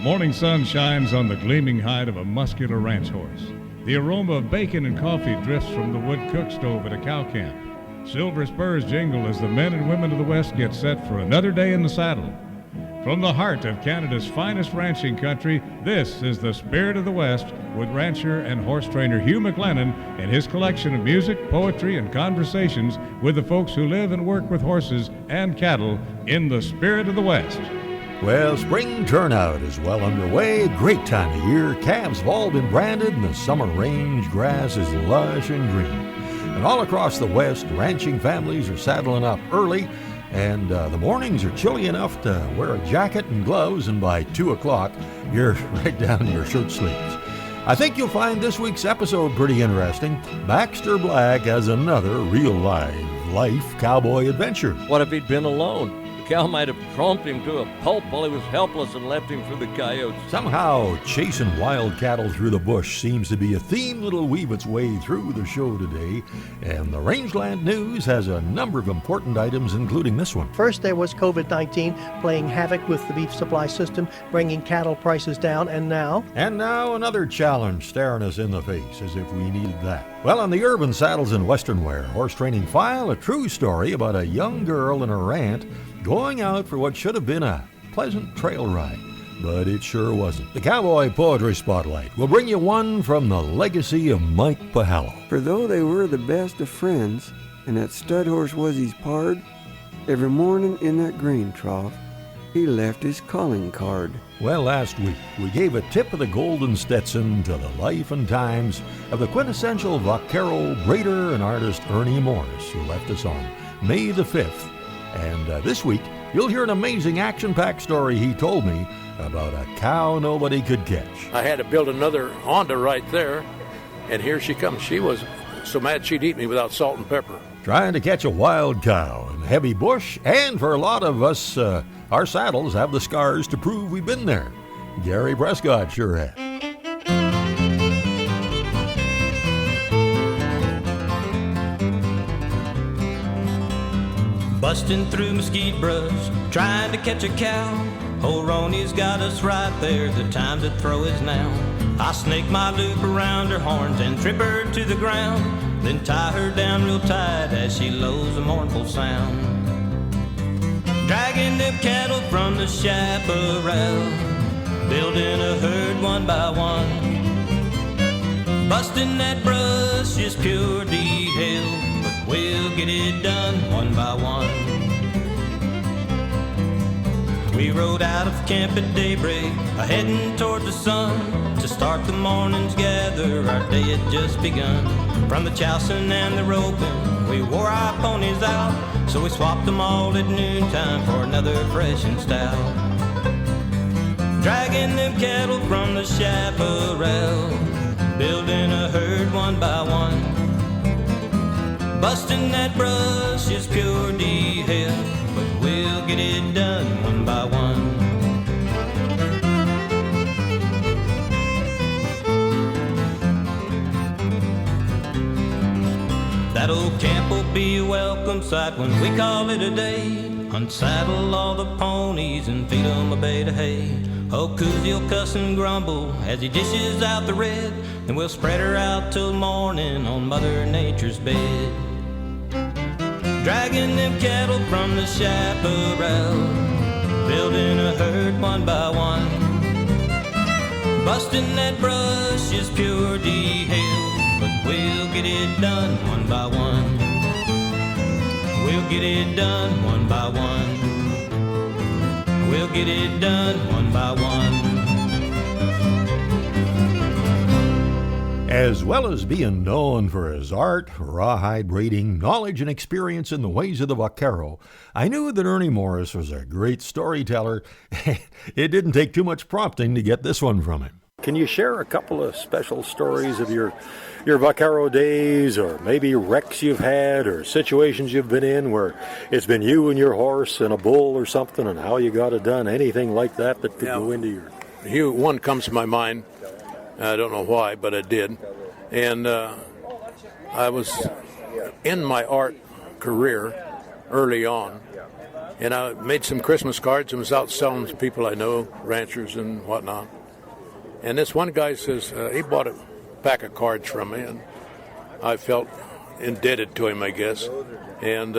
morning sun shines on the gleaming hide of a muscular ranch horse. The aroma of bacon and coffee drifts from the wood cook stove at a cow camp. Silver spurs jingle as the men and women of the West get set for another day in the saddle. From the heart of Canada's finest ranching country, this is the Spirit of the West with rancher and horse trainer Hugh McLennan and his collection of music, poetry, and conversations with the folks who live and work with horses and cattle in the Spirit of the West. Well, spring turnout is well underway. Great time of year. Calves have all been branded and the summer range grass is lush and green. And all across the West, ranching families are saddling up early, and the mornings are chilly enough to wear a jacket and gloves, and by 2 o'clock, you're right down to your shirt sleeves. I think you'll find this week's episode pretty interesting. Baxter Black has another real-life cowboy adventure. What if he'd been alone? The cow might have crumped him to a pulp while he was helpless and left him for the coyotes. Somehow, chasing wild cattle through the bush seems to be a theme that'll weave its way through the show today. And the Rangeland News has a number of important items, including this one. First, there was COVID-19 playing havoc with the beef supply system, bringing cattle prices down, and now... And now another challenge staring us in the face, as if we needed that. Well, on the Urban Saddles and Western Wear Horse Training File, a true story about a young girl and her aunt going out for what should have been a pleasant trail ride, but it sure wasn't. The Cowboy Poetry Spotlight will bring you one from the legacy of Mike Pahallo. For though they were the best of friends, and that stud horse was his pard, every morning in that grain trough, he left his calling card. Well, last week, we gave a tip of the Golden Stetson to the life and times of the quintessential vaquero breeder and artist Ernie Morris, who left us on May the 5th. And this week, you'll hear an amazing action-packed story he told me about a cow nobody could catch. I had to build another Honda right there, and here she comes. She was so mad she'd eat me without salt and pepper. Trying to catch a wild cow in the heavy bush, and for a lot of us, our saddles have the scars to prove we've been there. Gary Prescott sure has. Busting through mesquite brush, trying to catch a cow. Old Ronnie's got us right there, the time to throw is now. I snake my loop around her horns and trip her to the ground, then tie her down real tight as she lows a mournful sound. Dragging them cattle from the chaparral, building a herd one by one. Busting that brush is pure hell, but we'll get it done one by one. We rode out of camp at daybreak, heading toward the sun, to start the morning's gather. Our day had just begun. From the chousing and the roping, we wore our ponies out, so we swapped them all at noontime for another fresh and stout. Dragging them cattle from the chaparral, building a herd one by one. Busting that brush is pure hell, but we'll get it done one by one. That old camp will be a welcome sight when we call it a day. Unsaddle all the ponies and feed 'em a bait of hay. Old Coosie'll cuss and grumble as he dishes out the red, and we'll spread her out till morning on Mother Nature's bed. Dragging them cattle from the chaparral, building a herd one by one. Busting that brush is pure hell, but we'll get it done one by one. We'll get it done one by one. We'll get it done one by one. As well as being known for his art, rawhide braiding, knowledge, and experience in the ways of the vaquero, I knew that Ernie Morris was a great storyteller. It didn't take too much prompting to get this one from him. Can you share a couple of special stories of your vaquero days, or maybe wrecks you've had, or situations you've been in where it's been you and your horse and a bull or something, and how you got it done? Anything like that that could go into your... Hugh, one comes to my mind. I don't know why, but it did. And I was in my art career early on, And I made some Christmas cards and was out selling to people I know, ranchers and whatnot. And this one guy says, he bought a pack of cards from me, and I felt indebted to him, I guess. And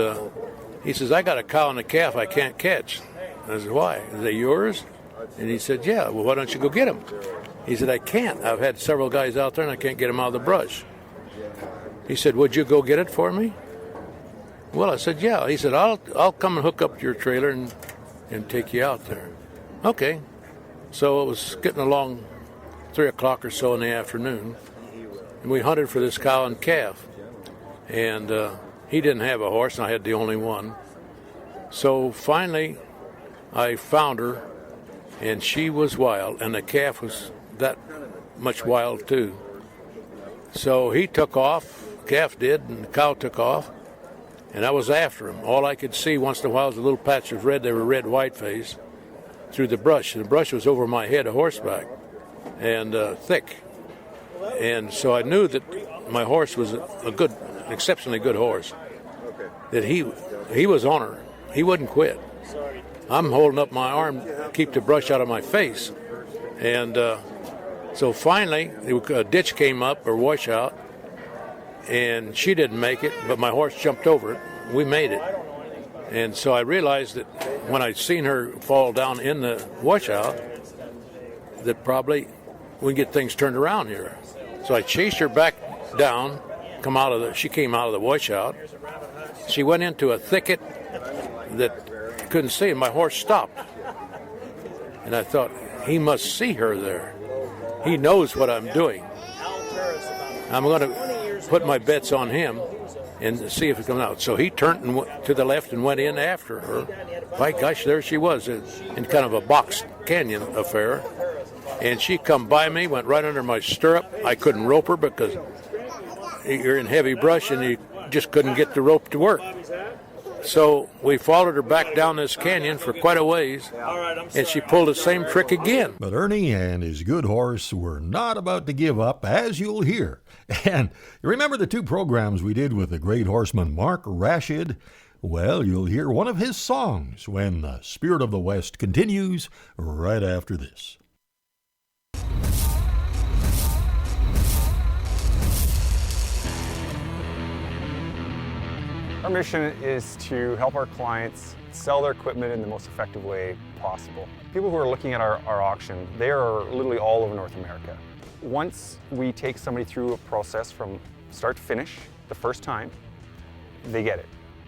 he says, I got a cow and a calf I can't catch. And I said, why? Are they yours? And he said, yeah. Well, why don't you go get them? He said, I can't. I've had several guys out there, and I can't get them out of the brush. He said, would you go get it for me? Well, I said, yeah. He said, I'll come and hook up to your trailer and take you out there. Okay. So it was getting along 3 o'clock or so in the afternoon, and we hunted for this cow and calf. And he didn't have a horse, and I had the only one. So finally, I found her, and she was wild, and the calf was that much wild too. So he took off, calf did, and the cow took off, and I was after him. All I could see once in a while was a little patch of red. They were red whiteface through the brush. And the brush was over my head, a horseback, and thick. And so I knew that my horse was a good, exceptionally good horse. That he was on her. He wouldn't quit. I'm holding up my arm to keep the brush out of my face. And so finally, a ditch came up, or washout, and she didn't make it, but my horse jumped over it. We made it. And so I realized that when I'd seen her fall down in the washout, that probably we can get things turned around here. So I chased her back down, she came out of the washout. She went into a thicket that I couldn't see, and my horse stopped. And I thought, he must see her there. He knows what I'm doing. I'm going to put my bets on him and see if it comes out. So he turned and went to the left and went in after her. By gosh, there she was in kind of a box canyon affair. And she come by me, went right under my stirrup. I couldn't rope her because you're in heavy brush and you just couldn't get the rope to work. So we followed her back down this canyon for quite a ways, and she pulled the same trick again. But Ernie and his good horse were not about to give up, as you'll hear. And you remember the 2 programs we did with the great horseman Mark Rashid? Well, you'll hear one of his songs when the Spirit of the West continues right after this. Our mission is to help our clients sell their equipment in the most effective way possible. People who are looking at our auction, they are literally all over North America. Once we take somebody through a process from start to finish the first time, they get it.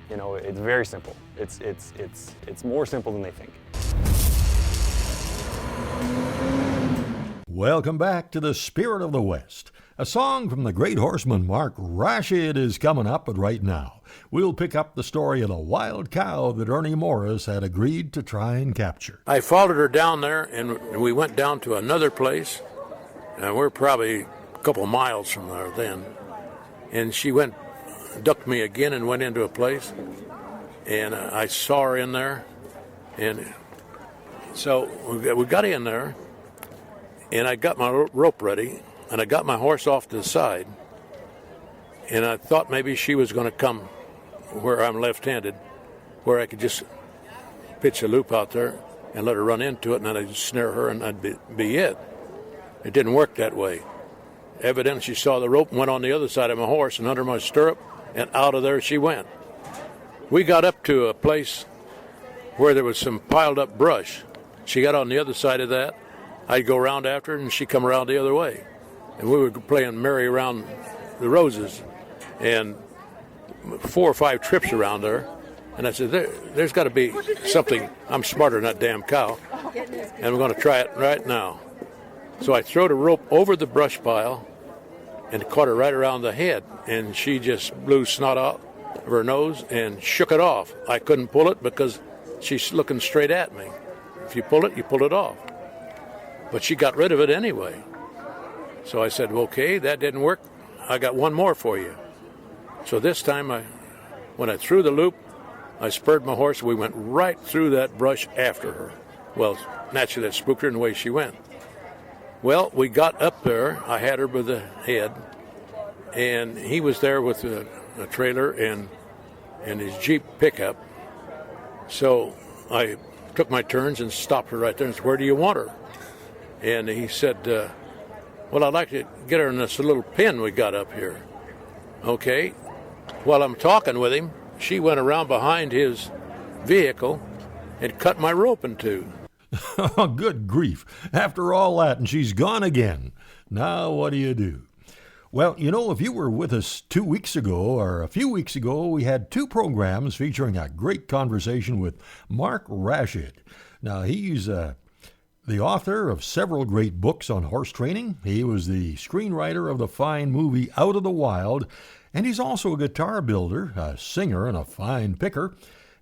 You know, it's very simple. It's more simple than they think. Welcome back to the Spirit of the West. A song from the great horseman Mark Rashid is coming up, but right now we'll pick up the story of the wild cow that Ernie Morris had agreed to try and capture. I followed her down there, and we went down to another place, and we're probably a couple miles from there then. And she ducked me again and went into a place, and I saw her in there. And so we got in there, and I got my rope ready, and I got my horse off to the side, and I thought maybe she was going to come where I'm left-handed, where I could just pitch a loop out there and let her run into it, and then I'd snare her, and that'd be it. It didn't work that way. Evidently, she saw the rope and went on the other side of my horse and under my stirrup, and out of there she went. We got up to a place where there was some piled-up brush. She got on the other side of that. I'd go around after her, and she'd come around the other way. And we were playing merry around the roses, and 4 or 5 trips around there. And I said, there's got to be something. I'm smarter than that damn cow, and we're going to try it right now. So I threw the rope over the brush pile and caught her right around the head, and she just blew snot out of her nose and shook it off. I couldn't pull it because she's looking straight at me. If you pull it, you pull it off. But she got rid of it anyway. So I said, okay, that didn't work. I got one more for you. So this time, when I threw the loop, I spurred my horse. We went right through that brush after her. Well, naturally, that spooked her in the way she went. Well, we got up there. I had her by the head, and he was there with a trailer and his Jeep pickup. So I took my turns and stopped her right there and said, "Where do you want her?" And he said, "Well, I'd like to get her in this little pen we got up here." Okay. While I'm talking with him, she went around behind his vehicle and cut my rope in two. Good grief. After all that, and she's gone again. Now what do you do? Well, you know, if you were with us 2 weeks ago or a few weeks ago, we had 2 programs featuring a great conversation with Mark Rashid. Now, he's the author of several great books on horse training. He was the screenwriter of the fine movie Out of the Wild, and he's also a guitar builder, a singer, and a fine picker.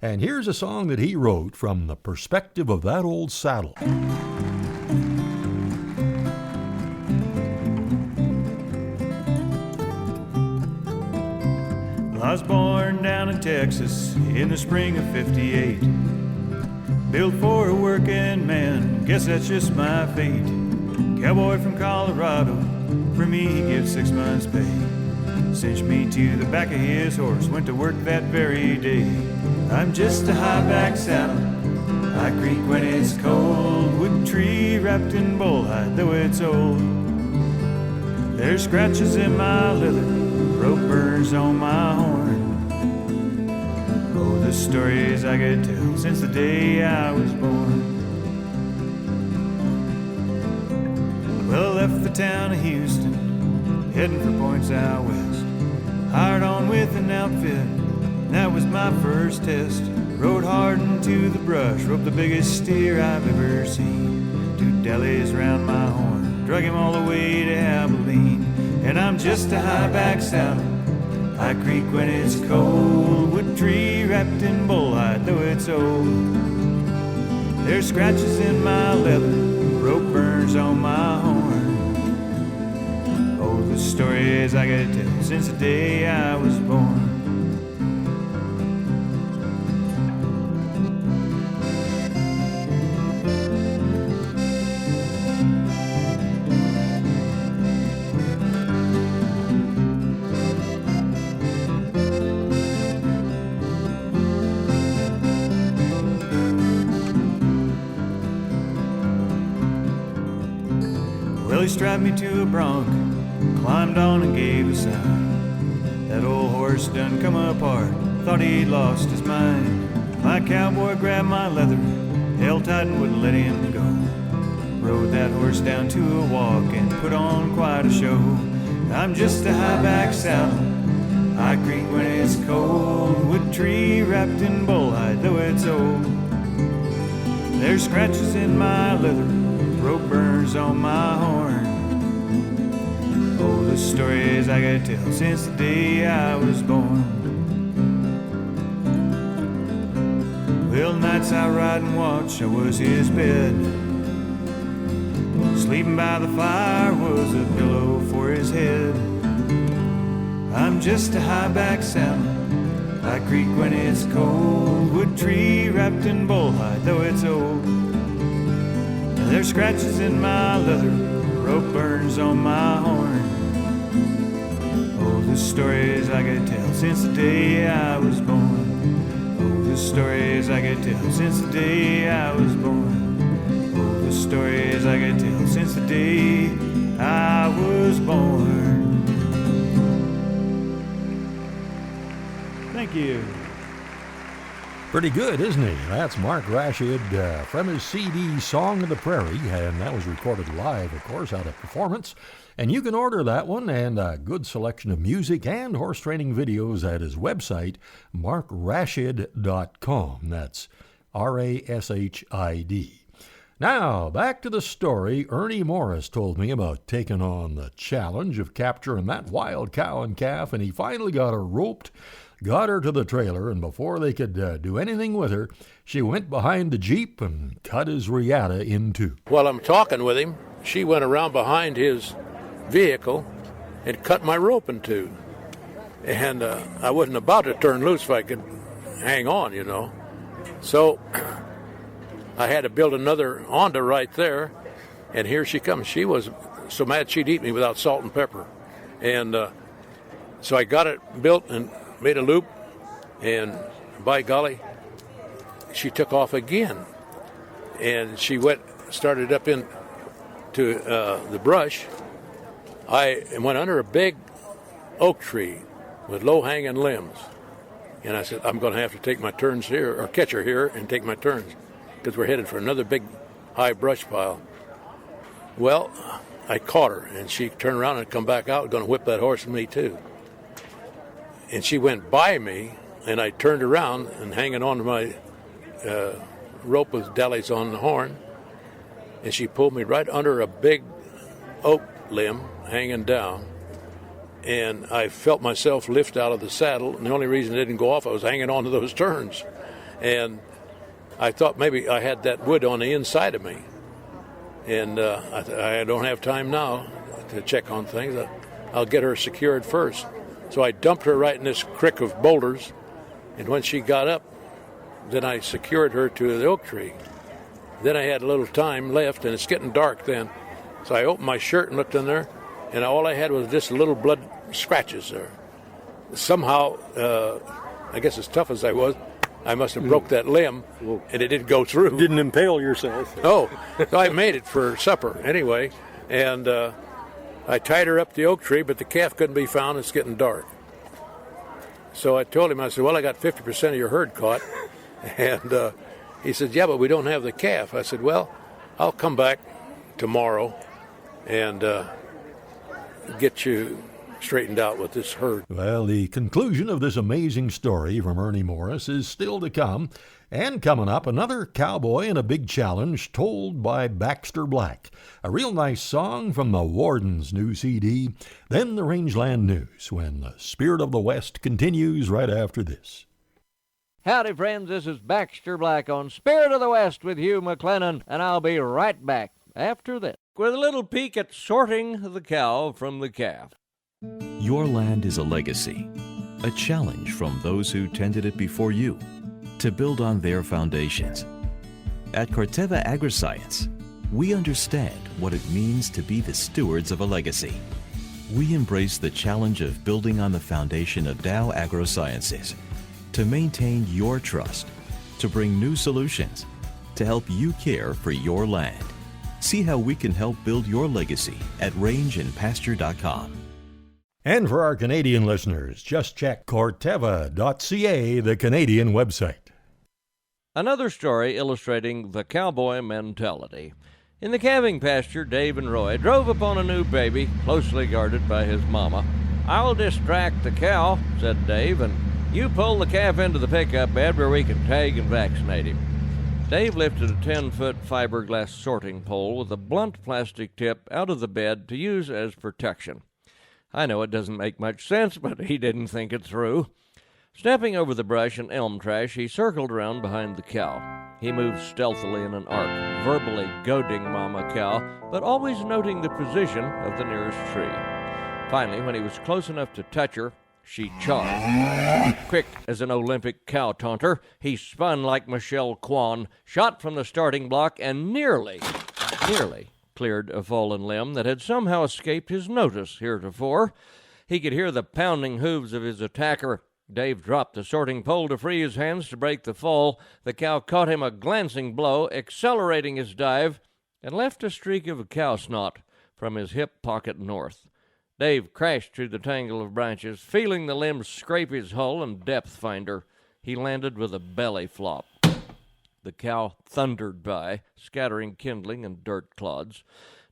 And here's a song that he wrote from the perspective of that old saddle. I was born down in Texas in the spring of '58. Built for a working man, guess that's just my fate. Cowboy from Colorado, for me he gives 6 months pay. Cinched me to the back of his horse, went to work that very day. I'm just a high-back saddle, I creak when it's cold. Wood tree wrapped in bull hide, though it's old. There's scratches in my leather, rope burrs on my horn. Oh, the stories I could tell since the day I was born. Well, I left the town of Houston, heading for points out west. Hired on with an outfit, that was my first test. Rode hard into the brush, roped the biggest steer I've ever seen. 2 delis round my horn, drug him all the way to Abilene. And I'm just a high-back saddle, I creak when it's cold. Wood tree wrapped in bull hide, though it's old. There's scratches in my leather, rope burns on my horn. Oh, the stories I could tell since the day I was born. Well, he strapped me to a bronc, climbed on and gave a sign. That old horse done come apart, thought he'd lost his mind. My cowboy grabbed my leather, held tight and wouldn't let him go. Rode that horse down to a walk and put on quite a show. I'm just a high-back saddle, I creak when it's cold. Wood tree wrapped in bull hide, though it's old. There's scratches in my leather, rope burns on my horn. Oh, the stories I could tell since the day I was born. Well, nights I ride and watch, I was his bed. Sleeping by the fire was a pillow for his head. I'm just a high-back saddle, I creak when it's cold. Wood tree wrapped in bull hide, though it's old. There's scratches in my leather, rope burns on my horn. Oh, the stories I could tell since the day I was born. Oh, the stories I could tell since the day I was born. Oh, the stories I could tell since the day I was born. Thank you. Pretty good, isn't he? That's Mark Rashid from his CD Song of the Prairie, and that was recorded live, of course, out of Performance. And you can order that one and a good selection of music and horse training videos at his website, markrashid.com. That's R-A-S-H-I-D. Now, back to the story Ernie Morris told me about taking on the challenge of capturing that wild cow and calf, and he finally got her roped, got her to the trailer, and before they could do anything with her, she went behind the Jeep and cut his riata in two. While I'm talking with him, she went around behind his vehicle and cut my rope in two. And I wasn't about to turn loose if I could hang on, you know. So I had to build another Honda right there, and here she comes. She was so mad she'd eat me without salt and pepper. And so I got it built and made a loop, and by golly, she took off again, and she started up into the brush. I went under a big oak tree with low-hanging limbs, and I said, I'm going to have to take my turns here, or catch her here and take my turns, because we're headed for another big high brush pile. Well, I caught her, and she turned around and come back out, going to whip that horse with me too. And she went by me, and I turned around and hanging on to my rope with dallies on the horn, and she pulled me right under a big oak limb hanging down, and I felt myself lift out of the saddle, and the only reason it didn't go off, I was hanging on to those turns, and I thought maybe I had that wood on the inside of me, and I don't have time now to check on things. I'll get her secured first. So I dumped her right in this creek of boulders, and when she got up, then I secured her to the oak tree. Then I had a little time left, and it's getting dark then. So I opened my shirt and looked in there, and all I had was just little blood scratches there. Somehow, I guess as tough as I was, I must have broke that limb, and it didn't go through. Didn't impale yourself. Oh, so I made it for supper anyway, and I tied her up the oak tree, but the calf couldn't be found. It's getting dark. So I told him, I said, well, I got 50% of your herd caught. And he said, yeah, but we don't have the calf. I said, well, I'll come back tomorrow and get you straightened out with this herd. Well, the conclusion of this amazing story from Ernie Morris is still to come. And coming up, another cowboy and a big challenge told by Baxter Black. A real nice song from the Warden's new CD. Then the Rangeland News, when the Spirit of the West continues right after this. Howdy, friends. This is Baxter Black on Spirit of the West with Hugh McLennan, and I'll be right back after this with a little peek at sorting the cow from the calf. Your land is a legacy, a challenge from those who tended it before you, to build on their foundations. At Corteva Agriscience, we understand what it means to be the stewards of a legacy. We embrace the challenge of building on the foundation of Dow AgroSciences to maintain your trust, to bring new solutions, to help you care for your land. See how we can help build your legacy at rangeandpasture.com. And for our Canadian listeners, just check Corteva.ca, the Canadian website. Another story illustrating the cowboy mentality. In the calving pasture, Dave and Roy drove upon a new baby, closely guarded by his mama. I'll distract the cow, said Dave, and you pull the calf into the pickup bed where we can tag and vaccinate him. Dave lifted a 10-foot fiberglass sorting pole with a blunt plastic tip out of the bed to use as protection. I know it doesn't make much sense, but he didn't think it through. Stepping over the brush and elm trash, he circled around behind the cow. He moved stealthily in an arc, verbally goading Mama Cow, but always noting the position of the nearest tree. Finally, when he was close enough to touch her, she charged. Quick as an Olympic cow taunter, he spun like Michelle Kwan, shot from the starting block, and nearly cleared a fallen limb that had somehow escaped his notice heretofore. He could hear the pounding hooves of his attacker. Dave dropped the sorting pole to free his hands to break the fall. The cow caught him a glancing blow, accelerating his dive, and left a streak of cow snot from his hip pocket north. Dave crashed through the tangle of branches, feeling the limbs scrape his hull and depth finder. He landed with a belly flop. The cow thundered by, scattering kindling and dirt clods.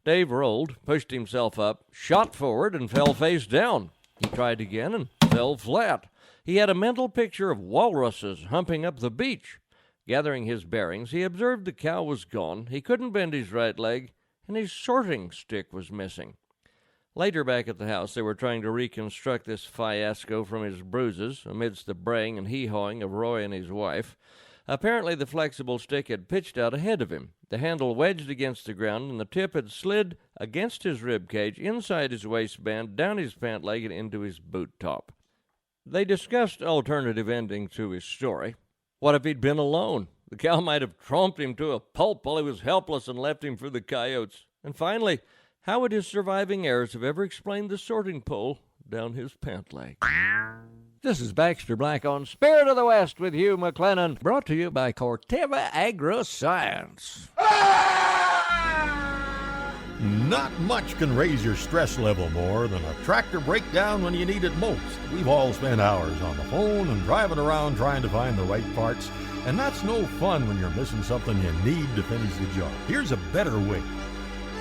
Dave rolled, pushed himself up, shot forward, and fell face down. He tried again and fell flat. He had a mental picture of walruses humping up the beach. Gathering his bearings, he observed the cow was gone. He couldn't bend his right leg, and his sorting stick was missing. Later back at the house, they were trying to reconstruct this fiasco from his bruises amidst the braying and hee-hawing of Roy and his wife. Apparently the flexible stick had pitched out ahead of him. The handle wedged against the ground, and the tip had slid against his rib cage, inside his waistband, down his pant leg, and into his boot top. They discussed alternative endings to his story. What if he'd been alone? The cow might have tromped him to a pulp while he was helpless and left him for the coyotes. And finally, how would his surviving heirs have ever explained the sorting pole down his pant leg? This is Baxter Black on Spirit of the West with Hugh McLennan, brought to you by Corteva Agri-Science. Not much can raise your stress level more than a tractor breakdown when you need it most. We've all spent hours on the phone and driving around trying to find the right parts, and that's no fun when you're missing something you need to finish the job. Here's a better way.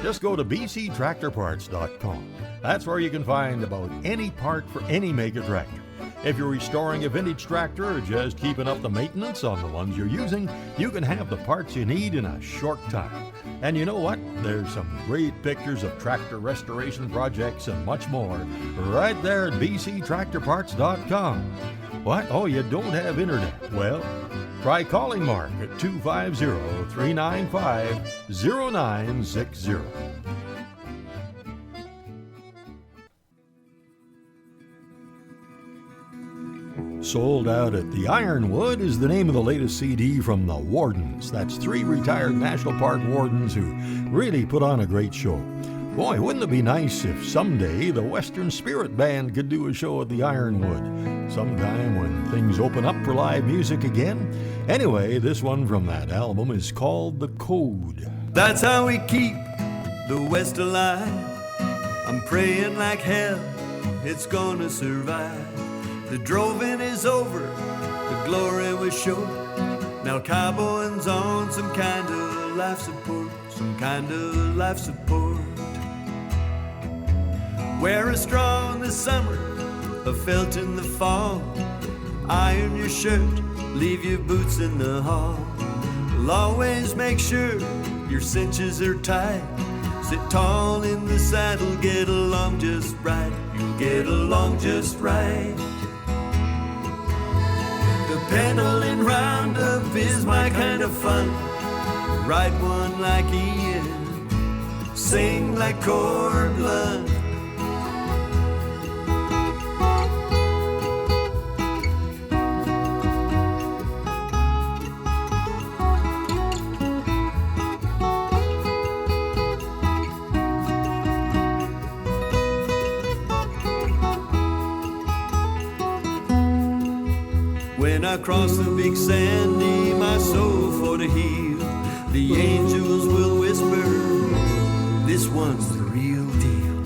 Just go to bctractorparts.com. That's where you can find about any part for any mega tractor. If you're restoring a vintage tractor or just keeping up the maintenance on the ones you're using, you can have the parts you need in a short time. And you know what? There's some great pictures of tractor restoration projects and much more right there at bctractorparts.com. What? Oh, you don't have internet? Well, try calling Mark at 250-395-0960. Sold Out at the Ironwood is the name of the latest CD from the Wardens. That's 3 retired National Park wardens who really put on a great show. Boy, wouldn't it be nice if someday the Western Spirit Band could do a show at the Ironwood, sometime when things open up for live music again? Anyway, this one from that album is called The Code. That's how we keep the West alive. I'm praying like hell it's gonna survive. The drove-in is over, the glory was shown. Now cowboying's on some kind of life support, some kind of life support. Wear a straw in the summer, a felt in the fall. Iron your shirt, leave your boots in the hall. We'll always make sure your cinches are tight. Sit tall in the saddle, get along just right. You'll get along just right. The pedaling roundup is my kind of fun. Ride one like Ian, sing like Cord Blood. When I cross the big sandy, my soul for to heal, the angels will whisper, this one's the real deal.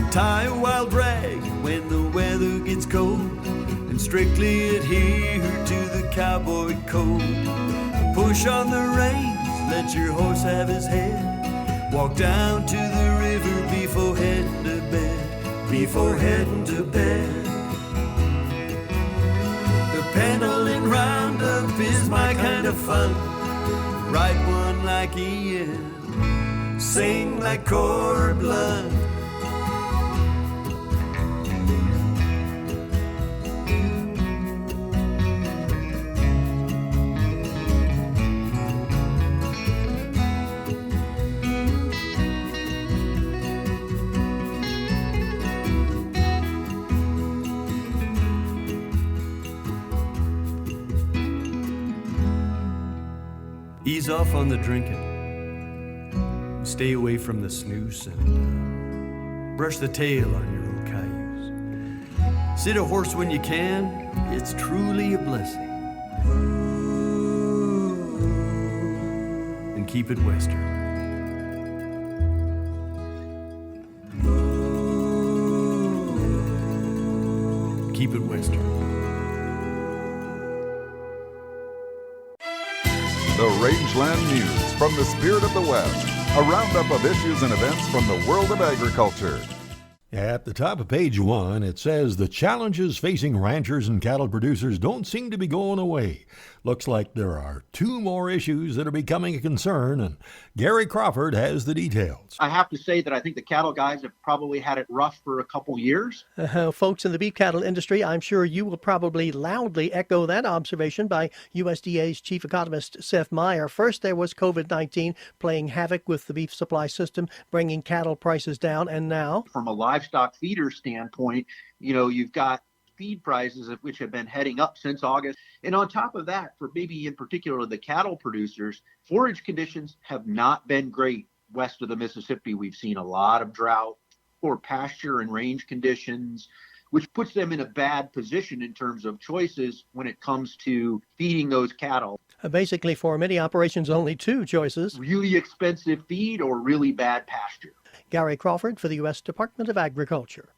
Tie a wild rag when the weather gets cold, and strictly adhere to the cowboy code. Push on the reins, let your horse have his head. Walk down to the river before heading to bed, before heading to bed. Pedaling roundup is my kind of fun. Ride one like Ian, sing like Cord Blood. Ease off on the drinking. Stay away from the snooze and brush the tail on your old cayuse. Sit a horse when you can. It's truly a blessing. And keep it Western. Keep it Western. The Rangeland News from the Spirit of the West, a roundup of issues and events from the world of agriculture. At the top of page 1, it says the challenges facing ranchers and cattle producers don't seem to be going away. Looks like there are 2 more issues that are becoming a concern, and Gary Crawford has the details. I have to say that I think the cattle guys have probably had it rough for a couple years. Folks in the beef cattle industry, I'm sure you will probably loudly echo that observation by USDA's chief economist Seth Meyer. First, there was COVID-19 playing havoc with the beef supply system, bringing cattle prices down, and now, from a livestock feeder standpoint, you've got feed prices which have been heading up since August. And on top of that, for maybe in particular the cattle producers, forage conditions have not been great west of the Mississippi. We've seen a lot of drought. poor pasture and range conditions, which puts them in a bad position in terms of choices when it comes to feeding those cattle. Basically, for many operations, only two choices: really expensive feed or really bad pasture. Gary Crawford for the U.S. Department of Agriculture.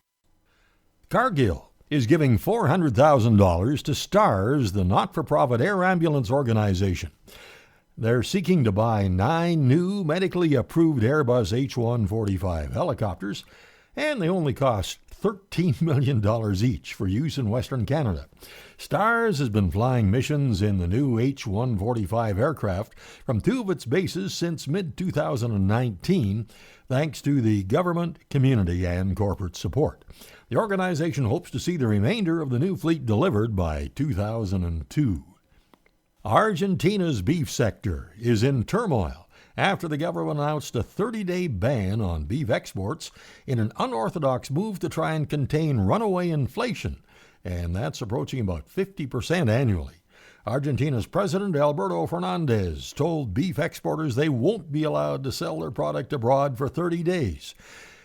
Cargill is giving $400,000 to STARS, the not-for-profit air ambulance organization. They're seeking to buy 9 new medically approved Airbus H-145 helicopters, and they only cost $13 million each for use in Western Canada. STARS has been flying missions in the new H-145 aircraft from 2 of its bases since mid-2019, thanks to the government, community, and corporate support. The organization hopes to see the remainder of the new fleet delivered by 2002. Argentina's beef sector is in turmoil after the government announced a 30-day ban on beef exports in an unorthodox move to try and contain runaway inflation, and that's approaching about 50% annually. Argentina's President Alberto Fernandez told beef exporters they won't be allowed to sell their product abroad for 30 days.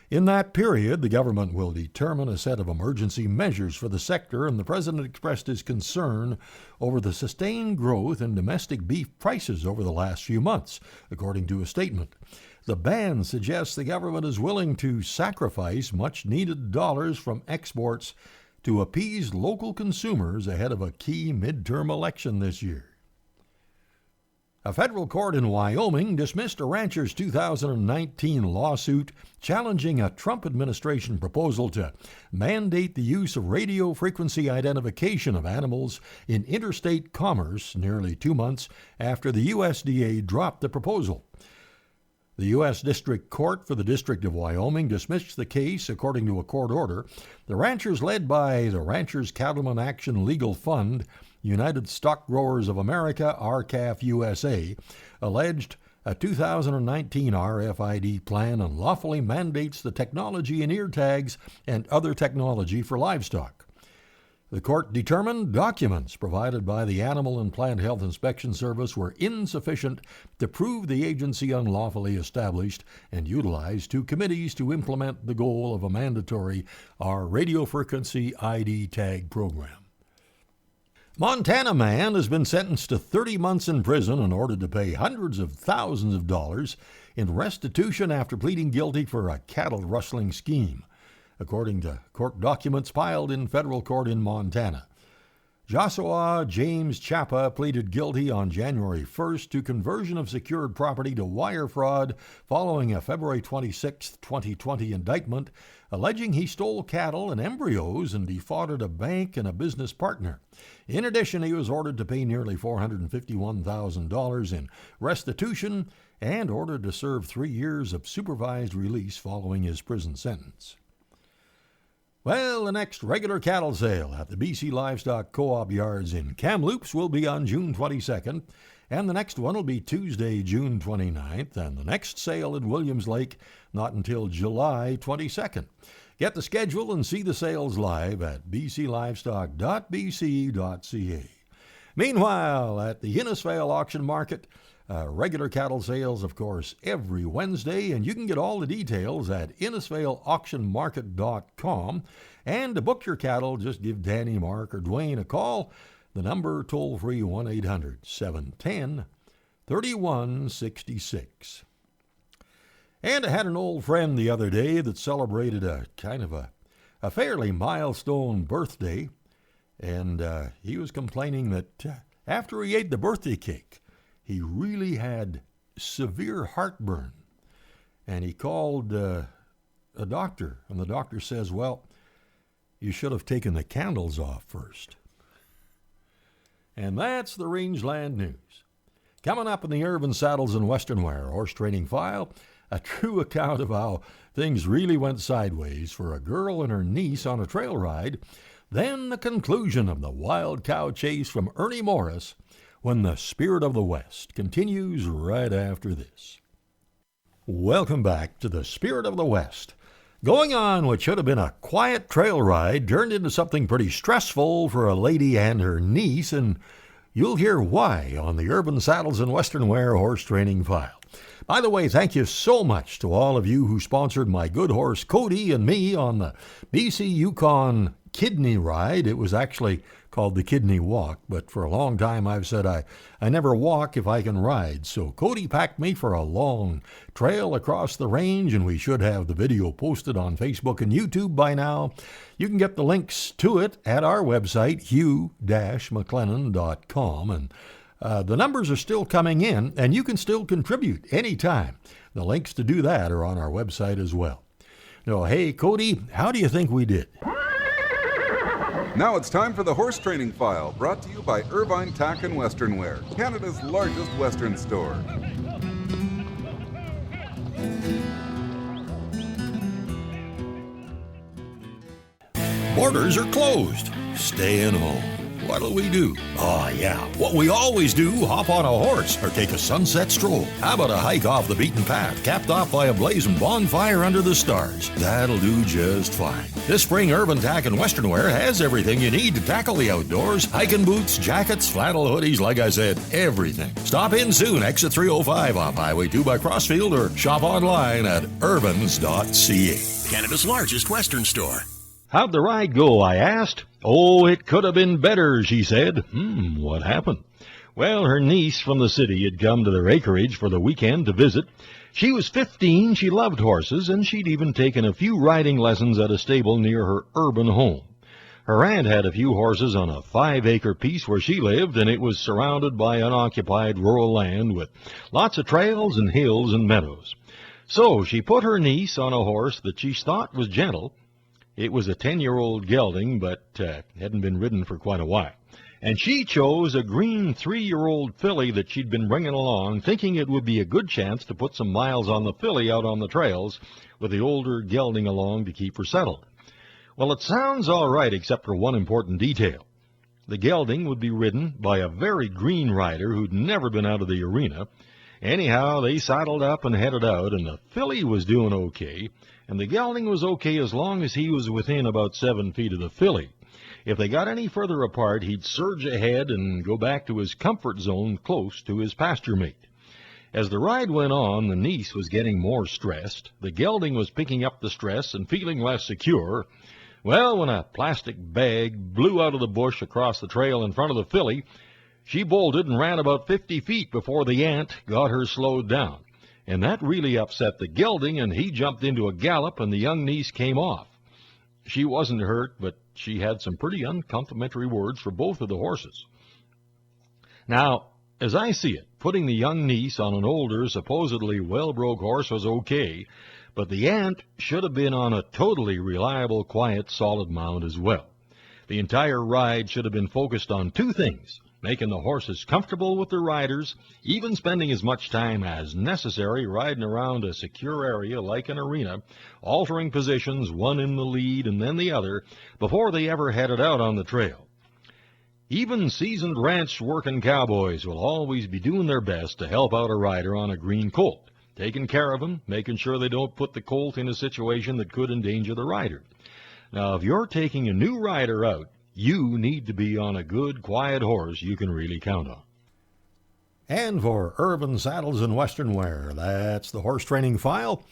In that period, the government will determine a set of emergency measures for the sector, and the president expressed his concern over the sustained growth in domestic beef prices over the last few months, according to a statement. The ban suggests the government is willing to sacrifice much-needed dollars from exports to appease local consumers ahead of a key midterm election this year. A federal court in Wyoming dismissed a rancher's 2019 lawsuit challenging a Trump administration proposal to mandate the use of radio frequency identification of animals in interstate commerce nearly 2 months after the USDA dropped the proposal. The U.S. District Court for the District of Wyoming dismissed the case according to a court order. The ranchers, led by the Ranchers Cattlemen Action Legal Fund, United Stock Growers of America, RCAF USA, alleged a 2019 RFID plan unlawfully mandates the technology in ear tags and other technology for livestock. The court determined documents provided by the Animal and Plant Health Inspection Service were insufficient to prove the agency unlawfully established and utilized 2 committees to implement the goal of a mandatory radio frequency ID tag program. Montana man has been sentenced to 30 months in prison and ordered to pay hundreds of thousands of dollars in restitution after pleading guilty for a cattle rustling scheme, according to court documents filed in federal court in Montana. Joshua James Chapa pleaded guilty on January 1st to conversion of secured property to wire fraud following a February 26, 2020 indictment alleging he stole cattle and embryos and defrauded a bank and a business partner. In addition, he was ordered to pay nearly $451,000 in restitution and ordered to serve 3 years of supervised release following his prison sentence. Well, the next regular cattle sale at the BC Livestock Co-op yards in Kamloops will be on June 22nd, and the next one will be Tuesday, June 29th, and the next sale in Williams Lake not until July 22nd. Get the schedule and see the sales live at bclivestock.bc.ca. Meanwhile, at the Innisfail Auction Market, regular cattle sales, of course, every Wednesday, and you can get all the details at InnisfailAuctionMarket.com. And to book your cattle, just give Danny, Mark, or Dwayne a call. The number toll-free 1-800-710-3166. And I had an old friend the other day that celebrated a fairly milestone birthday, and he was complaining that after he ate the birthday cake, he really had severe heartburn. And he called a doctor, and the doctor says, well, you should have taken the candles off first. And that's the Rangeland News. Coming up in the Irvin Saddles and Western Wear Horse Training File, a true account of how things really went sideways for a girl and her niece on a trail ride, then the conclusion of the wild cow chase from Ernie Morris when the Spirit of the West continues right after this. Welcome back to the Spirit of the West. Going on what should have been a quiet trail ride turned into something pretty stressful for a lady and her niece, and You'll hear why on the Urban Saddles and Western Wear Horse Training File. By the way, thank you so much to all of you who sponsored my good horse Cody and me on the BC Yukon Kidney Ride. It was actually called the Kidney Walk, but for a long time I've said I never walk if I can ride. So Cody packed me for a long trail across the range, and we should have the video posted on Facebook and YouTube by now. You can get the links to it at our website, hugh-mclennan.com, and the numbers are still coming in, and you can still contribute anytime. The links to do that are on our website as well. Now, hey, Cody, how do you think we did? Now it's time for the Horse Training File, brought to you by Irvine Tack and Western Wear, Canada's largest Western store. Borders are closed. Staying home. What'll we do? Oh, yeah, what we always do, hop on a horse or take a sunset stroll. How about a hike off the beaten path, capped off by a blazing bonfire under the stars? That'll do just fine. This spring, Urban Tack and Western Wear has everything you need to tackle the outdoors. Hiking boots, jackets, flannel hoodies, like I said, everything. Stop in soon, exit 305 off Highway 2 by Crossfield, or shop online at urbans.ca. Canada's largest Western store. How'd the ride go, I asked. Oh, it could have been better, she said. What happened? Well, her niece from the city had come to their acreage for the weekend to visit. She was 15, she loved horses, and she'd even taken a few riding lessons at a stable near her urban home. Her aunt had a few horses on a 5-acre piece where she lived, and it was surrounded by unoccupied rural land with lots of trails and hills and meadows. So she put her niece on a horse that she thought was gentle. It was a 10-year-old gelding, but hadn't been ridden for quite a while. And she chose a green 3-year-old filly that she'd been bringing along, thinking it would be a good chance to put some miles on the filly out on the trails with the older gelding along to keep her settled. Well, it sounds all right except for one important detail. The gelding would be ridden by a very green rider who'd never been out of the arena. Anyhow, they saddled up and headed out, and the filly was doing okay, and the gelding was okay as long as he was within about 7 feet of the filly. If they got any further apart, he'd surge ahead and go back to his comfort zone close to his pasture mate. As the ride went on, the niece was getting more stressed. The gelding was picking up the stress and feeling less secure. Well, when a plastic bag blew out of the bush across the trail in front of the filly, she bolted and ran about 50 feet before the aunt got her slowed down. And that really upset the gelding, and he jumped into a gallop, and the young niece came off. She wasn't hurt, but she had some pretty uncomplimentary words for both of the horses. Now, as I see it, putting the young niece on an older, supposedly well-broke horse was okay, but the aunt should have been on a totally reliable, quiet, solid mount as well. The entire ride should have been focused on two things: making the horses comfortable with their riders, even spending as much time as necessary riding around a secure area like an arena, altering positions, one in the lead and then the other, before they ever headed out on the trail. Even seasoned ranch working cowboys will always be doing their best to help out a rider on a green colt, taking care of him, making sure they don't put the colt in a situation that could endanger the rider. Now, if you're taking a new rider out, you need to be on a good, quiet horse you can really count on. And for Urban Saddles and Western Wear, that's the Horse Training File.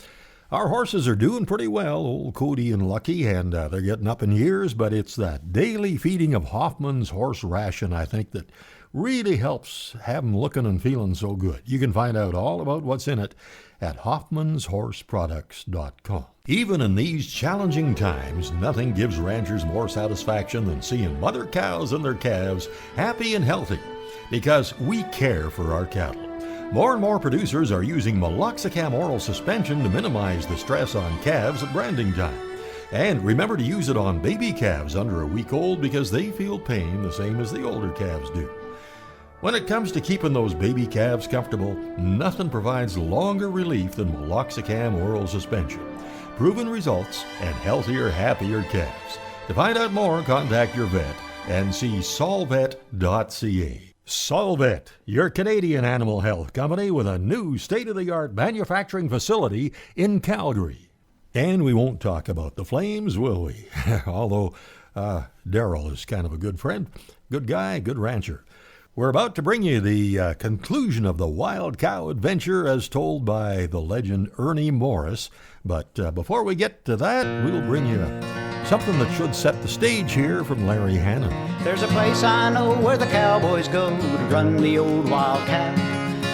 Our horses are doing pretty well, old Cody and Lucky, and they're getting up in years, but it's that daily feeding of Hoffman's horse ration, I think, that really helps have them looking and feeling so good. You can find out all about what's in it at hoffmanshorseproducts.com. Even in these challenging times, nothing gives ranchers more satisfaction than seeing mother cows and their calves happy and healthy, because we care for our cattle. More and more producers are using meloxicam oral suspension to minimize the stress on calves at branding time. And remember to use it on baby calves under a week old, because they feel pain the same as the older calves do. When it comes to keeping those baby calves comfortable, nothing provides longer relief than meloxicam oral suspension. Proven results and healthier, happier calves. To find out more, contact your vet and see solvet.ca. Solvet, your Canadian animal health company with a new state-of-the-art manufacturing facility in Calgary. And we won't talk about the Flames, will we? Although Darryl is kind of a good friend, good guy, good rancher. We're about to bring you the conclusion of the wild cow adventure as told by the legend Ernie Morris. But before we get to that, we'll bring you something that should set the stage here from Larry Hannon. There's a place I know where the cowboys go to run the old wild cow.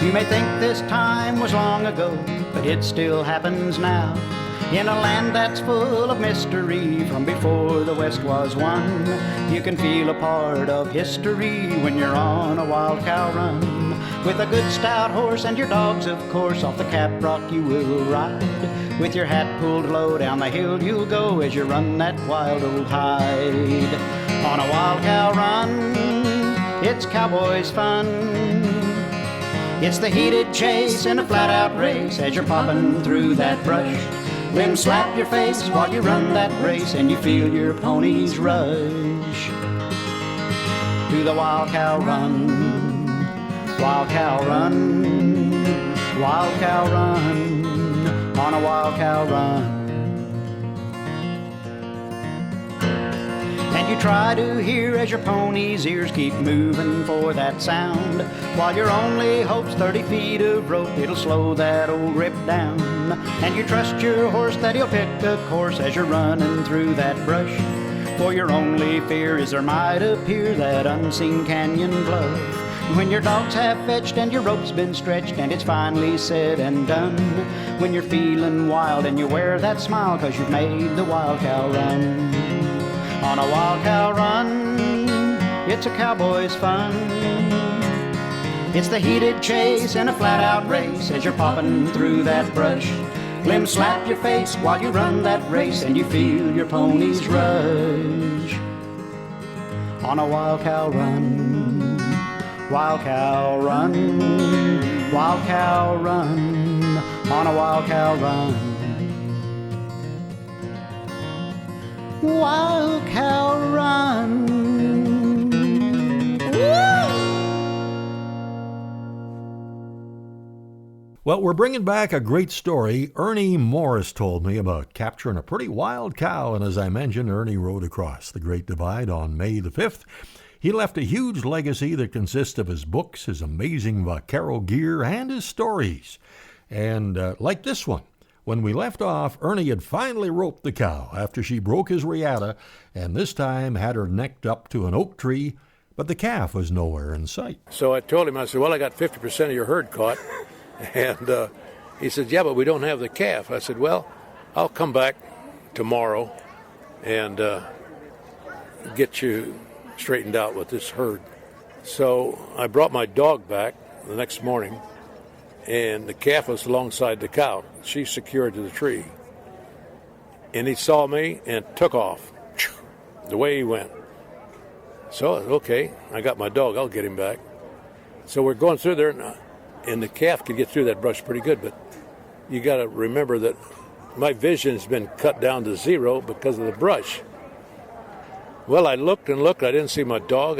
You may think this time was long ago, but it still happens now. In a land that's full of mystery from before the West was won, you can feel a part of history when you're on a wild cow run. With a good stout horse and your dogs, of course, off the Cap Rock you will ride. With your hat pulled low down the hill you'll go as you run that wild old hide. On a wild cow run, it's cowboys' fun. It's the heated chase in a flat-out race as you're popping through that brush. Limbs slap your face while you run that race and you feel your ponies rush. To the wild cow run, wild cow run, wild cow run, on a wild cow run. And you try to hear as your pony's ears keep moving for that sound, while your only hope's 30 feet of rope, it'll slow that old rip down. And you trust your horse that he'll pick a course as you're running through that brush, for your only fear is there might appear that unseen canyon bluff. When your dogs have fetched and your rope's been stretched and it's finally said and done, when you're feeling wild and you wear that smile 'cause you've made the wild cow run. On a wild cow run, it's a cowboy's fun. It's the heated chase in a flat-out race as you're popping through that brush. Limbs slap your face while you run that race and you feel your ponies rush. On a wild cow run, wild cow run, wild cow run, on a wild cow run. Wild cow run. Woo! Well, we're bringing back a great story Ernie Morris told me about capturing a pretty wild cow, and as I mentioned, Ernie rode across the Great Divide on May the 5th. He left a huge legacy that consists of his books, his amazing vaquero gear, and his stories. And like this one, when we left off, Ernie had finally roped the cow after she broke his riata, and this time had her necked up to an oak tree, but the calf was nowhere in sight. So I told him, I said, well, I got 50% of your herd caught. And he said, yeah, but we don't have the calf. I said, well, I'll come back tomorrow and get you straightened out with this herd. So I brought my dog back the next morning, and the calf was alongside the cow. She's secured to the tree. And he saw me and took off. The way he went. So, okay, I got my dog. I'll get him back. So we're going through there, and the calf could get through that brush pretty good, but you got to remember that my vision has been cut down to zero because of the brush. Well, I looked and looked. I didn't see my dog.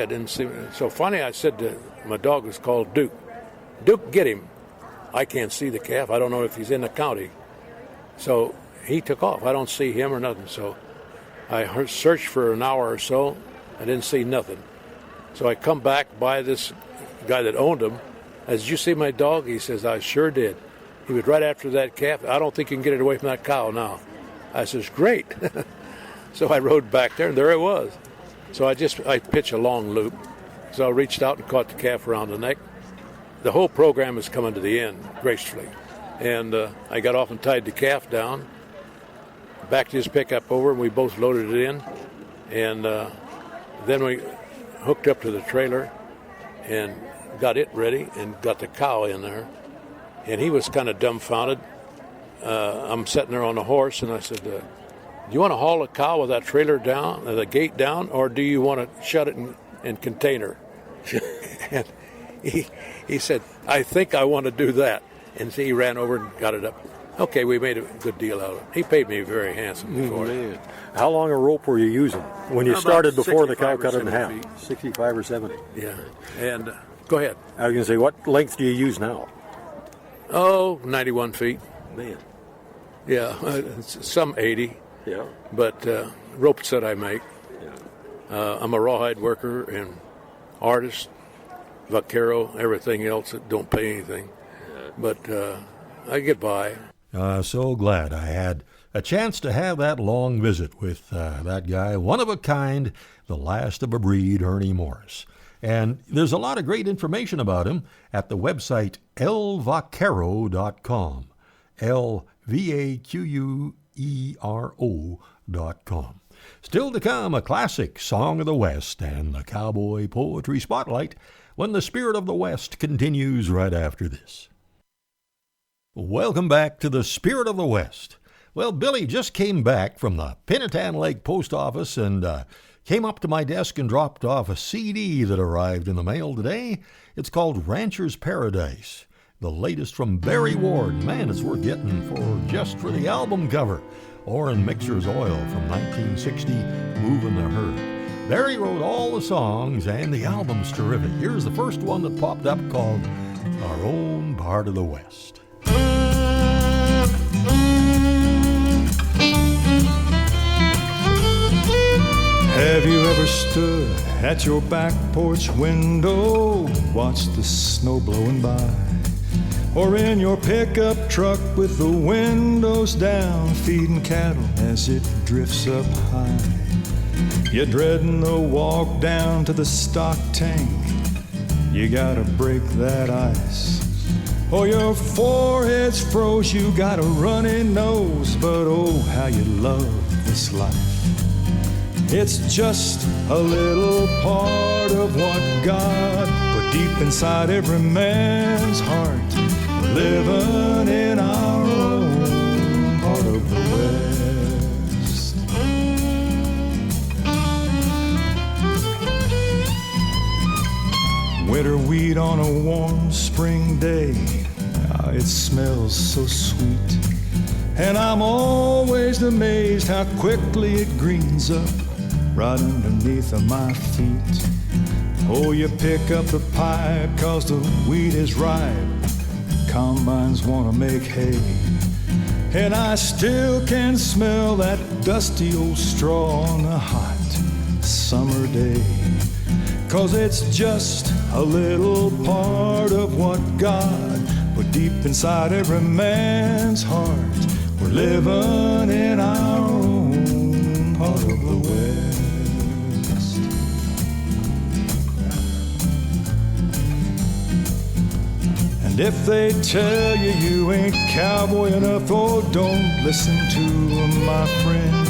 So finally I said to my dog was called Duke. Duke, get him. I can't see the calf. I don't know if he's in the county. So he took off. I don't see him or nothing. So I searched for an hour or so. I didn't see nothing. So I come back by this guy that owned him. Did you see my dog? He says, I sure did. He was right after that calf. I don't think you can get it away from that cow now. I says, great. So I rode back there, and there it was. So I pitched a long loop. So I reached out and caught the calf around the neck. The whole program is coming to the end, gracefully. And I got off and tied the calf down, backed his pickup over, and we both loaded it in. And then we hooked up to the trailer and got it ready and got the cow in there. And he was kind of dumbfounded. I'm sitting there on the horse, and I said, do you want to haul a cow with that trailer down, the gate down, or do you want to shut it in container? And he said, I think I want to do that. And so he ran over and got it up. Okay, we made a good deal out of it. He paid me very handsomely for it. How long a rope were you using when you started before the cow cut it in half? Feet. 65 or 70? Yeah. And go ahead. I was going to say, what length do you use now? Oh, 91 feet. Man. Yeah, some 80. Yeah. But ropes that I make. Yeah. I'm a rawhide worker and artist. vaquero, everything else that don't pay anything. But I get by. So glad I had a chance to have that long visit with that guy, one of a kind, the last of a breed, Ernie Morris. And there's a lot of great information about him at the website elvaquero.com, LVAQUERO.com. Still to come, a classic Song of the West and the Cowboy Poetry Spotlight when the Spirit of the West continues right after this. Welcome back to the Spirit of the West. Well, Billy just came back from the Pinnetan Lake Post Office and came up to my desk and dropped off a CD that arrived in the mail today. It's called Rancher's Paradise, the latest from Barry Ward. Man, it's worth getting just for the album cover. Orrin Mixer's Oil from 1960, Moving the Herd. Barry wrote all the songs, and the album's terrific. Here's the first one that popped up called Our Own Part of the West. Have you ever stood at your back porch window, watched the snow blowing by? Or in your pickup truck with the windows down, feeding cattle as it drifts up high? You're dreading the walk down to the stock tank, you gotta break that ice. Or your forehead's froze, you got a runny nose, but oh, how you love this life. It's just a little part of what God put deep inside every man's heart. We're living in our own part of the West. Winter wheat on a warm spring day, it smells so sweet. And I'm always amazed how quickly it greens up right underneath of my feet. Oh, you pick up the pipe 'cause the wheat is ripe. Combines wanna make hay. And I still can smell that dusty old straw on a hot summer day. 'Cause it's just a little part of what God put deep inside every man's heart. We're living in our own part of the West. And if they tell you you ain't cowboy enough, oh, don't listen to them, my friend.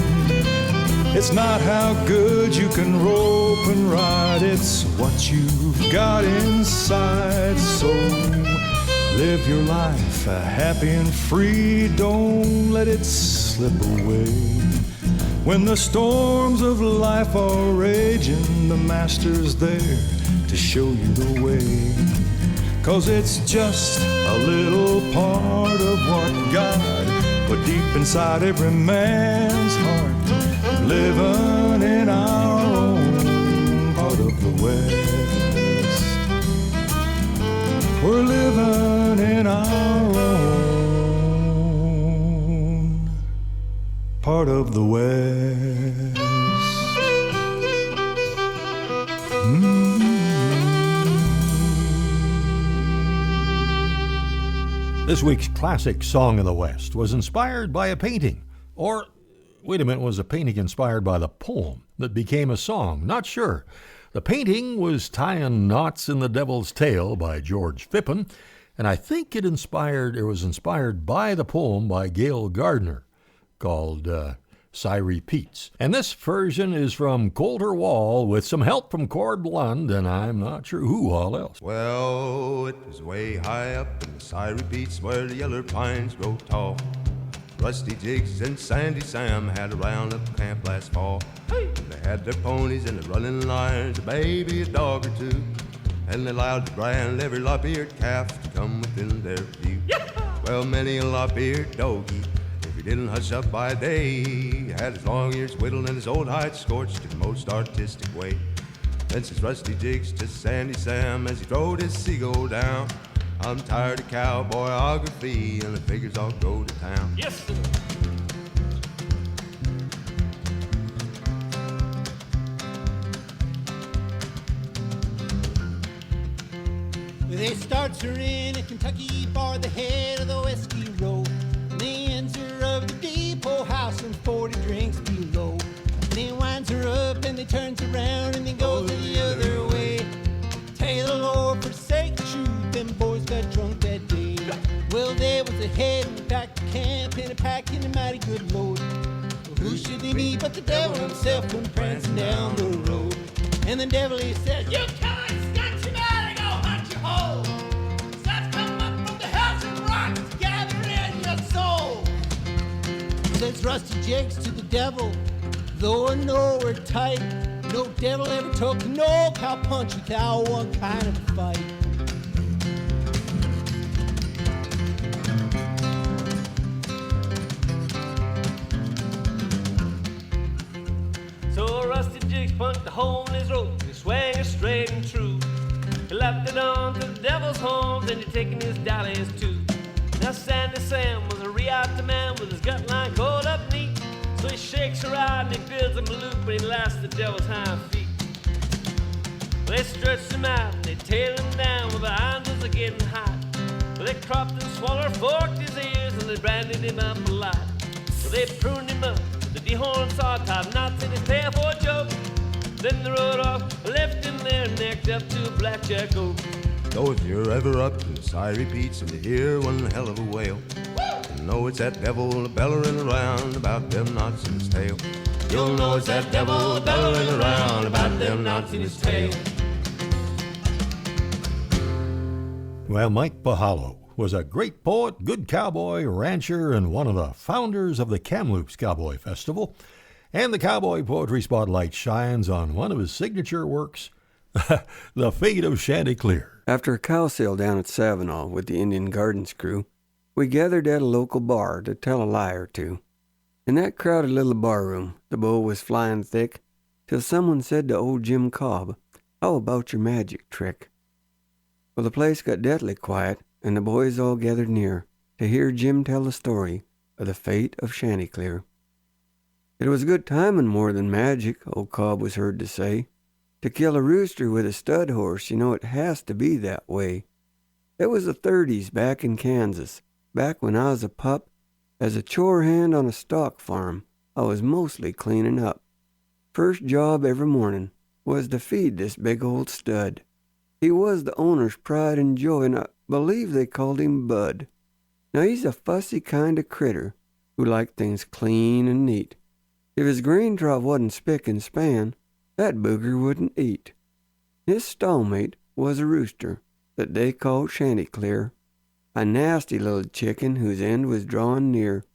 It's not how good you can rope and ride, it's what you've got inside. So live your life happy and free, don't let it slip away. When the storms of life are raging, the master's there to show you the way. 'Cause it's just a little part of what God put deep inside every man's heart. Living in our own part of the West. We're living in our own part of the West. This week's classic Song of the West was inspired by a painting. Or, wait a minute, was a painting inspired by the poem that became a song? Not sure. The painting was Tying Knots in the Devil's Tail by George Phippen, and I think it was inspired by the poem by Gail Gardner called Cy Repeats. And this version is from Coulter Wall with some help from Cord Lund, and I'm not sure who all else. Well, it was way high up in Cy Repeats where the yeller pines grow tall. Rusty Jiggs and Sandy Sam had a roundup camp last fall. Hey. They had their ponies and the running lions, a baby, a dog or two. And they allowed to brand every lop-eared calf to come within their view. Yeah. Well, many a lop-eared doggy, if he didn't hush up by day, had his long ears whittled and his old hide scorched in the most artistic way. Then says Rusty Jiggs to Sandy Sam as he rode his seagull down, I'm tired of cowboyography and the figures all go to town. Yes, sir. They starts her in Kentucky for the head of the whiskey road. And they ends her of the depot house and 40 drinks below. And they winds her up and they turns around and they goes the other way. Tell you the Lord forsake the truth, them boys got drunk that day. Well, they was heading back to camp in a pack in a mighty good load. Well, who should they be but the devil himself when prancing down the road? And the devil he said, "You killing scunt, you better go hunt your hole. Suns come up from the hills and rocks gather in your soul." Says Rusty Jakes to the devil, "Though I know we're tight, no devil ever took no cow punch without one kind of a fight." So Rusty Jakes punched a hole in his rope, he swang it straight and true. He left it on to the devil's homes, and he taking his dollies too. Now Sandy Sam was a re-out man with his gut line coiled up neat. So he shakes her out and he builds him a loop and he lasts the devil's hind feet. They stretched him out and they tailed him down where the handles are getting hot. Well, they cropped and swallowed, forked his ears and they branded him up a lot. Well, they pruned him up, the dehorned saw tied knots in his tail for a joke. Then they rode off, left him there necked up to a blackjack oak. So if you're ever up in the Syrie Peaks and you hear one hell of a wail, you know it's that devil bellowing around about them knots in his tail. You'll know it's that devil bellowing around about them knots in his tail. Well, Mike Pahalo was a great poet, good cowboy, rancher, and one of the founders of the Kamloops Cowboy Festival. And the Cowboy Poetry Spotlight shines on one of his signature works, The Fate of Chanticleer. After a cow sale down at Savinaw with the Indian Gardens crew, we gathered at a local bar to tell a lie or two. In that crowded little barroom, the bull was flying thick, till someone said to old Jim Cobb, "How about your magic trick?" Well, the place got deathly quiet, and the boys all gathered near to hear Jim tell the story of the fate of Chanticleer. It was good timing more than magic, old Cobb was heard to say. To kill a rooster with a stud horse, you know it has to be that way. It was the 30s back in Kansas, back when I was a pup. As a chore hand on a stock farm, I was mostly cleaning up. First job every morning was to feed this big old stud. He was the owner's pride and joy, and I believe they called him Bud. Now he's a fussy kind of critter who liked things clean and neat. If his grain trough wasn't spick and span, that booger wouldn't eat. His stallmate was a rooster that they called Chanticleer, a nasty little chicken whose end was drawing near.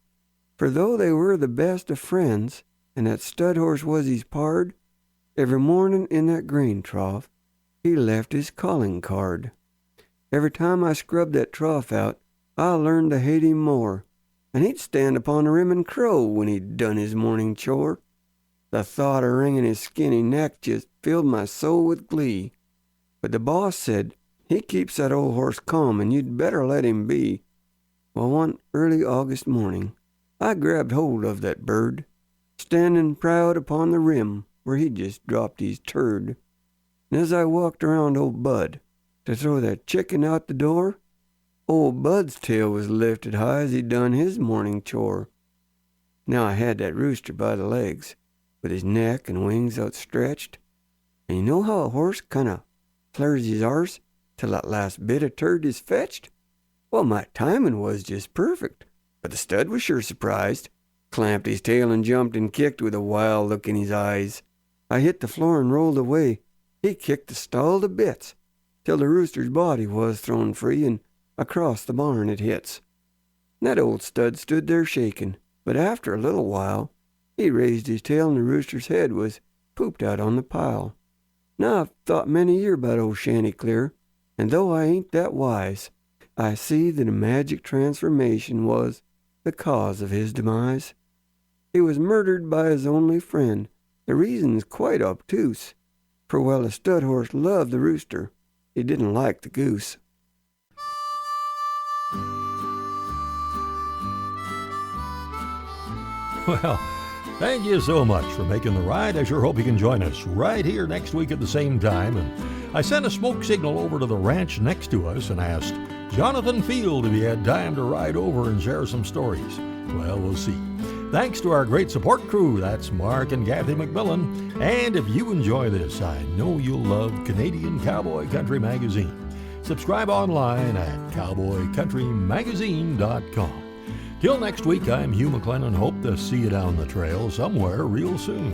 For though they were the best of friends, and that stud horse was his pard, every morning in that grain trough he left his calling card. Every time I scrubbed that trough out, I learned to hate him more, and he'd stand upon the rim and crow when he'd done his morning chore. The thought of wringing his skinny neck just filled my soul with glee. But the boss said, "He keeps that old horse calm, and you'd better let him be." Well, one early August morning, I grabbed hold of that bird, standing proud upon the rim where he'd just dropped his turd. And as I walked around old Bud to throw that chicken out the door, old Bud's tail was lifted high as he'd done his morning chore. Now I had that rooster by the legs, with his neck and wings outstretched. And you know how a horse kind of flares his arse till that last bit of turd is fetched? Well, my timing was just perfect, but the stud was sure surprised, clamped his tail and jumped and kicked with a wild look in his eyes. I hit the floor and rolled away. He kicked the stall to bits, till the rooster's body was thrown free and across the barn it hits. That old stud stood there shaking, but after a little while, he raised his tail and the rooster's head was pooped out on the pile. Now I've thought many a year about old Chanticleer, and though I ain't that wise, I see that a magic transformation was the cause of his demise. He was murdered by his only friend. The reason's quite obtuse, for while the stud horse loved the rooster, he didn't like the goose. Well, thank you so much for making the ride. I sure hope you can join us right here next week at the same time. And I sent a smoke signal over to the ranch next to us and asked Jonathan Field if he had time to ride over and share some stories. Well, we'll see. Thanks to our great support crew, that's Mark and Kathy McMillan. And if you enjoy this, I know you'll love Canadian Cowboy Country Magazine. Subscribe online at cowboycountrymagazine.com. Till next week, I'm Hugh McLennan. Hope to see you down the trail somewhere real soon.